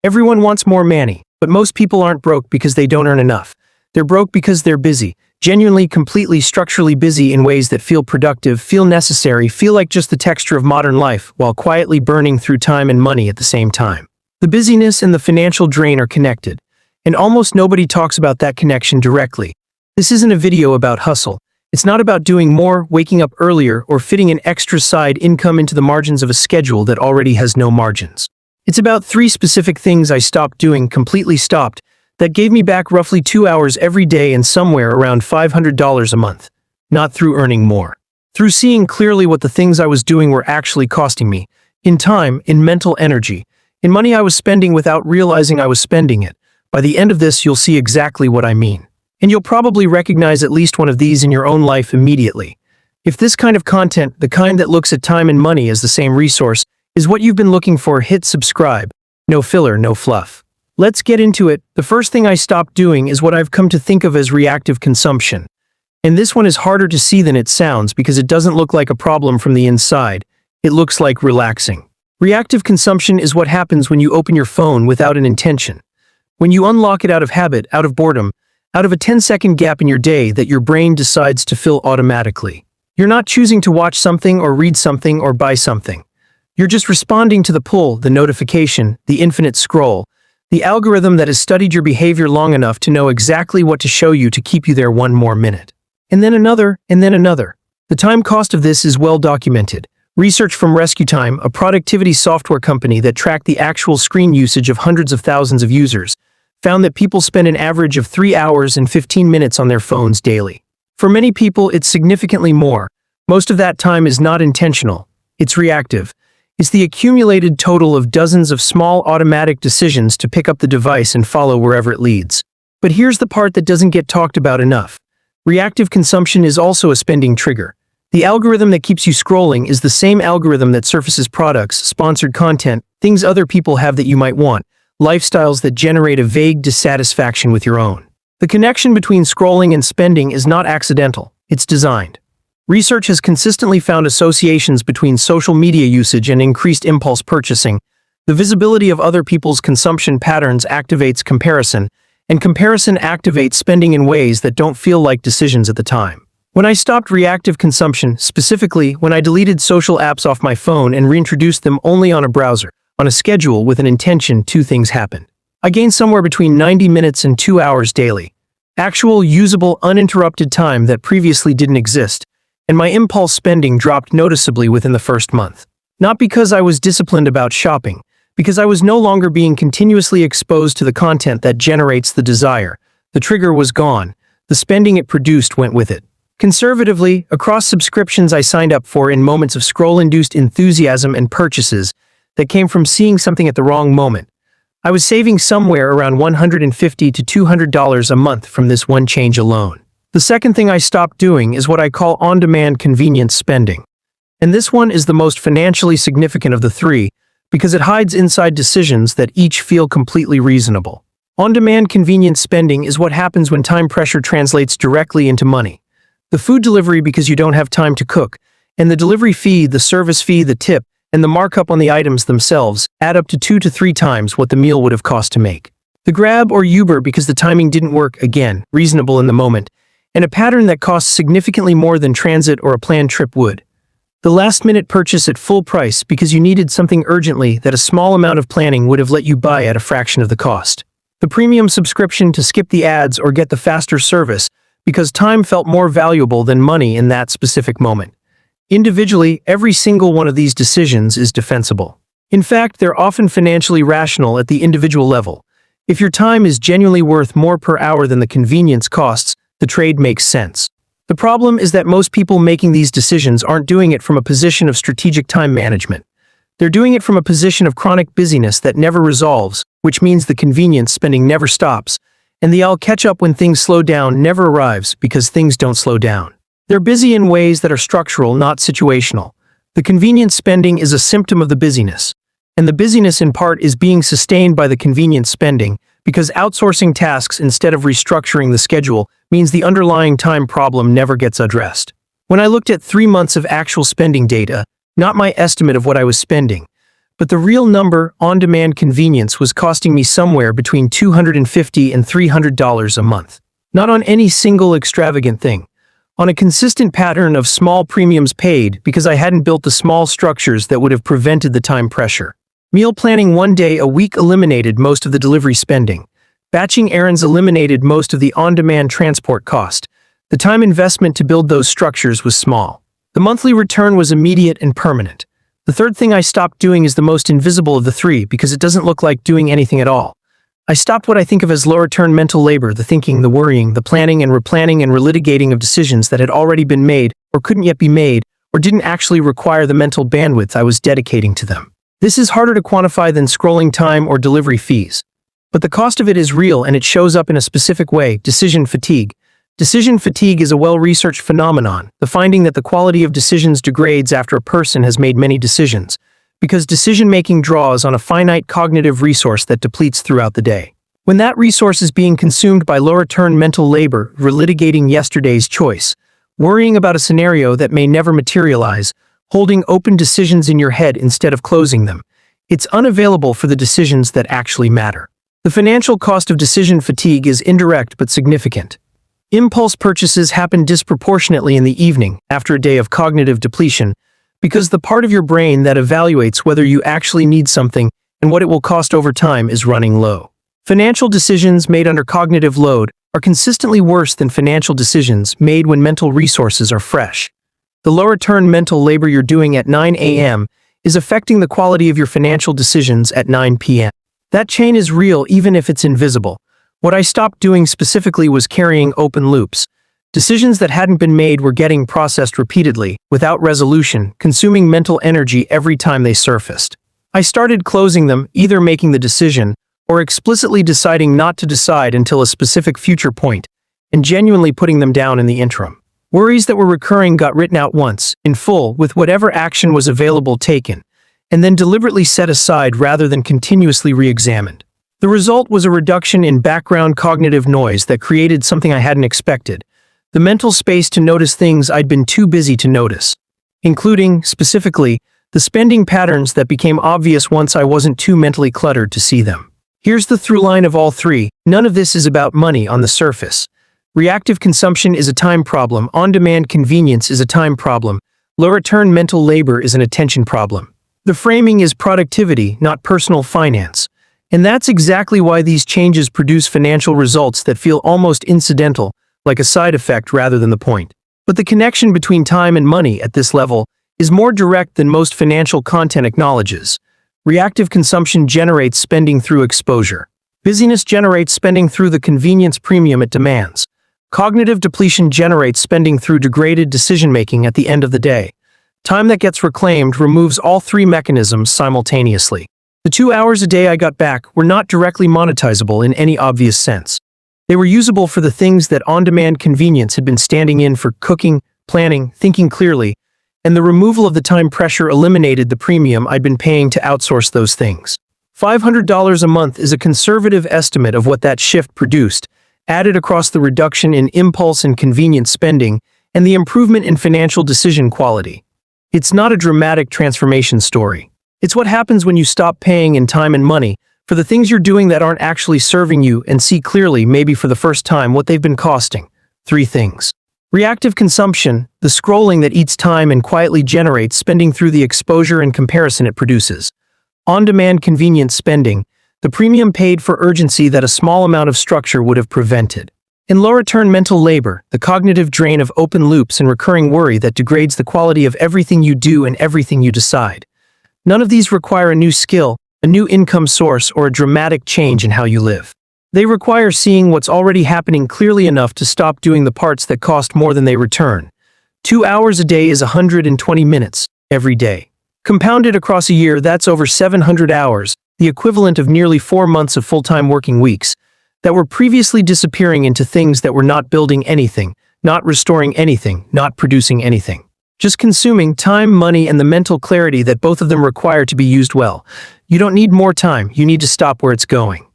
Everyone wants more money, but most people aren't broke because they don't earn enough. They're broke because they're busy, genuinely, completely, structurally busy in ways that feel productive, feel necessary, feel like just the texture of modern life, while quietly burning through time and money at the same time. The busyness and the financial drain are connected, and almost nobody talks about that connection directly. This isn't a video about hustle. It's not about doing more, waking up earlier, or fitting an extra side income into the margins of a schedule that already has no margins. It's about 3 specific things I stopped doing, completely stopped, that gave me back roughly 2 hours every day and somewhere around $500 a month. Not through earning more. Through seeing clearly what the things I was doing were actually costing me. In time, in mental energy, in money I was spending without realizing I was spending it. By the end of this, you'll see exactly what I mean. And you'll probably recognize at least one of these in your own life immediately. If this kind of content, the kind that looks at time and money as the same resource, is what you've been looking for, hit subscribe. No filler, no fluff. Let's get into it. The first thing I stopped doing is what I've come to think of as reactive consumption. And this one is harder to see than it sounds because it doesn't look like a problem from the inside. It looks like relaxing. Reactive consumption is what happens when you open your phone without an intention. When you unlock it out of habit, out of boredom, out of a 10-second gap in your day that your brain decides to fill automatically. You're not choosing to watch something or read something or buy something. You're just responding to the pull, the notification, the infinite scroll, the algorithm that has studied your behavior long enough to know exactly what to show you to keep you there one more minute. And then another, and then another. The time cost of this is well documented. Research from Rescue Time, a productivity software company that tracked the actual screen usage of hundreds of thousands of users, found that people spend an average of 3 hours and 15 minutes on their phones daily. For many people, it's significantly more. Most of that time is not intentional. It's reactive. It's the accumulated total of dozens of small automatic decisions to pick up the device and follow wherever it leads. But here's the part that doesn't get talked about enough. Reactive consumption is also a spending trigger. The algorithm that keeps you scrolling is the same algorithm that surfaces products, sponsored content, things other people have that you might want, lifestyles that generate a vague dissatisfaction with your own. The connection between scrolling and spending is not accidental, it's designed. Research has consistently found associations between social media usage and increased impulse purchasing. The visibility of other people's consumption patterns activates comparison, and comparison activates spending in ways that don't feel like decisions at the time. When I stopped reactive consumption, specifically when I deleted social apps off my phone and reintroduced them only on a browser, on a schedule with an intention, 2 things happened. I gained somewhere between 90 minutes and 2 hours daily. Actual, usable, uninterrupted time that previously didn't exist, and my impulse spending dropped noticeably within the first month. Not because I was disciplined about shopping, because I was no longer being continuously exposed to the content that generates the desire. The trigger was gone. The spending it produced went with it. Conservatively, across subscriptions I signed up for in moments of scroll-induced enthusiasm and purchases that came from seeing something at the wrong moment, I was saving somewhere around $150 to $200 a month from this one change alone. The second thing I stopped doing is what I call on-demand convenience spending. And this one is the most financially significant of the 3 because it hides inside decisions that each feel completely reasonable. On-demand convenience spending is what happens when time pressure translates directly into money. The food delivery because you don't have time to cook, and the delivery fee, the service fee, the tip, and the markup on the items themselves add up to 2 to 3 times what the meal would have cost to make. The Grab or Uber because the timing didn't work, again, reasonable in the moment, and a pattern that costs significantly more than transit or a planned trip would. The last-minute purchase at full price because you needed something urgently that a small amount of planning would have let you buy at a fraction of the cost. The premium subscription to skip the ads or get the faster service because time felt more valuable than money in that specific moment. Individually, every single one of these decisions is defensible. In fact, they're often financially rational at the individual level. If your time is genuinely worth more per hour than the convenience costs, the trade makes sense. The problem is that most people making these decisions aren't doing it from a position of strategic time management. They're doing it from a position of chronic busyness that never resolves, which means the convenience spending never stops, and the "I'll catch up when things slow down" never arrives because things don't slow down. They're busy in ways that are structural, not situational. The convenience spending is a symptom of the busyness, and the busyness in part is being sustained by the convenience spending because outsourcing tasks instead of restructuring the schedule means the underlying time problem never gets addressed. When I looked at 3 months of actual spending data, not my estimate of what I was spending, But the real number, on-demand convenience, was costing me somewhere between $250 and $300 a month. Not on any single extravagant thing. On a consistent pattern of small premiums paid because I hadn't built the small structures that would have prevented the time pressure. Meal planning one day a week eliminated most of the delivery spending. Batching errands eliminated most of the on-demand transport cost. The time investment to build those structures was small. The monthly return was immediate and permanent. The third thing I stopped doing is the most invisible of the three because it doesn't look like doing anything at all. I stopped what I think of as low-return mental labor, the thinking, the worrying, the planning and replanning and relitigating of decisions that had already been made or couldn't yet be made or didn't actually require the mental bandwidth I was dedicating to them. This is harder to quantify than scrolling time or delivery fees. But the cost of it is real and it shows up in a specific way: decision fatigue. Decision fatigue is a well-researched phenomenon, the finding that the quality of decisions degrades after a person has made many decisions, because decision-making draws on a finite cognitive resource that depletes throughout the day. When that resource is being consumed by low-return mental labor, relitigating yesterday's choice, worrying about a scenario that may never materialize, holding open decisions in your head instead of closing them, it's unavailable for the decisions that actually matter. The financial cost of decision fatigue is indirect but significant. Impulse purchases happen disproportionately in the evening, after a day of cognitive depletion, because the part of your brain that evaluates whether you actually need something and what it will cost over time is running low. Financial decisions made under cognitive load are consistently worse than financial decisions made when mental resources are fresh. The low-return mental labor you're doing at 9 a.m. is affecting the quality of your financial decisions at 9 p.m. That chain is real even if it's invisible. What I stopped doing specifically was carrying open loops. Decisions that hadn't been made were getting processed repeatedly, without resolution, consuming mental energy every time they surfaced. I started closing them, either making the decision, or explicitly deciding not to decide until a specific future point, and genuinely putting them down in the interim. Worries that were recurring got written out once, in full, with whatever action was available taken, and then deliberately set aside rather than continuously re-examined. The result was a reduction in background cognitive noise that created something I hadn't expected: the mental space to notice things I'd been too busy to notice, including, specifically, the spending patterns that became obvious once I wasn't too mentally cluttered to see them. Here's the through line of all three: none of this is about money on the surface. Reactive consumption is a time problem, on-demand convenience is a time problem, low-return mental labor is an attention problem. The framing is productivity, not personal finance. And that's exactly why these changes produce financial results that feel almost incidental, like a side effect rather than the point. But the connection between time and money at this level is more direct than most financial content acknowledges. Reactive consumption generates spending through exposure. Busyness generates spending through the convenience premium it demands. Cognitive depletion generates spending through degraded decision-making at the end of the day. Time that gets reclaimed removes all three mechanisms simultaneously. The 2 hours a day I got back were not directly monetizable in any obvious sense. They were usable for the things that on-demand convenience had been standing in for: cooking, planning, thinking clearly, and the removal of the time pressure eliminated the premium I'd been paying to outsource those things. $500 a month is a conservative estimate of what that shift produced, added across the reduction in impulse and convenience spending and the improvement in financial decision quality. It's not a dramatic transformation story. It's what happens when you stop paying in time and money for the things you're doing that aren't actually serving you and see clearly, maybe for the first time, what they've been costing. 3 things. Reactive consumption, the scrolling that eats time and quietly generates spending through the exposure and comparison it produces. On-demand convenience spending, the premium paid for urgency that a small amount of structure would have prevented. In low-return mental labor, the cognitive drain of open loops and recurring worry that degrades the quality of everything you do and everything you decide. None of these require a new skill, a new income source, or a dramatic change in how you live. They require seeing what's already happening clearly enough to stop doing the parts that cost more than they return. 2 hours a day is 120 minutes, every day. Compounded across a year, that's over 700 hours, the equivalent of nearly 4 months of full-time working weeks, that were previously disappearing into things that were not building anything, not restoring anything, not producing anything. Just consuming time, money, and the mental clarity that both of them require to be used well. You don't need more time, you need to stop where it's going.